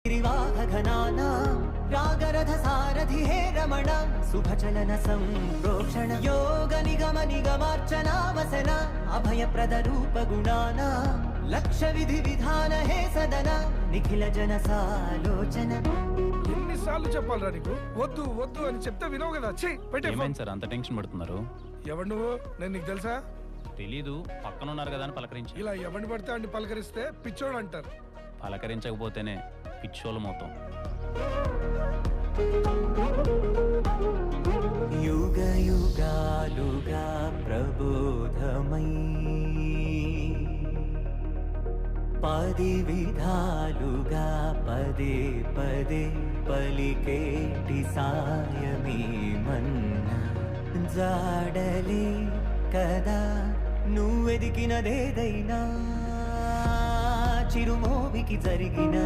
गिरिवाहघनाना रागरथ सारथि हे रमण शुभचलन संप्रोक्षण योग निगम निगमार्चनावसन अभयप्रद रूप गुणाना लक्ष्य विधि विधान हे सदन निखिल जन सालोचन ఎన్నిసార్లు చెప్పాలరా నీకు వద్దు వద్దు అని చెప్తే వినవు కదా. ఏమైంది సార్ అంత టెన్షన్ పడుతున్నారు? ఎవడు నువ్వు? నేను నీకు తెలుసా? తెలీదు, పక్కన ఉన్నారు కదా అని పలకరించి. ఇలా ఎవరిని పడితే అన్ని పలకరిస్తే పిచ్చోడు అంటారు. పలకరించకపోతేనే పిచ్చోళ్ళు మొత్తం. యుగ యుగాలుగా ప్రబోధమై పది విధాలుగా పదే పదే పలికేటి సాయమే మన్నా జాడలే కదా నువ్వెదికినదేదైనా చిరుమోవికి జరిగిన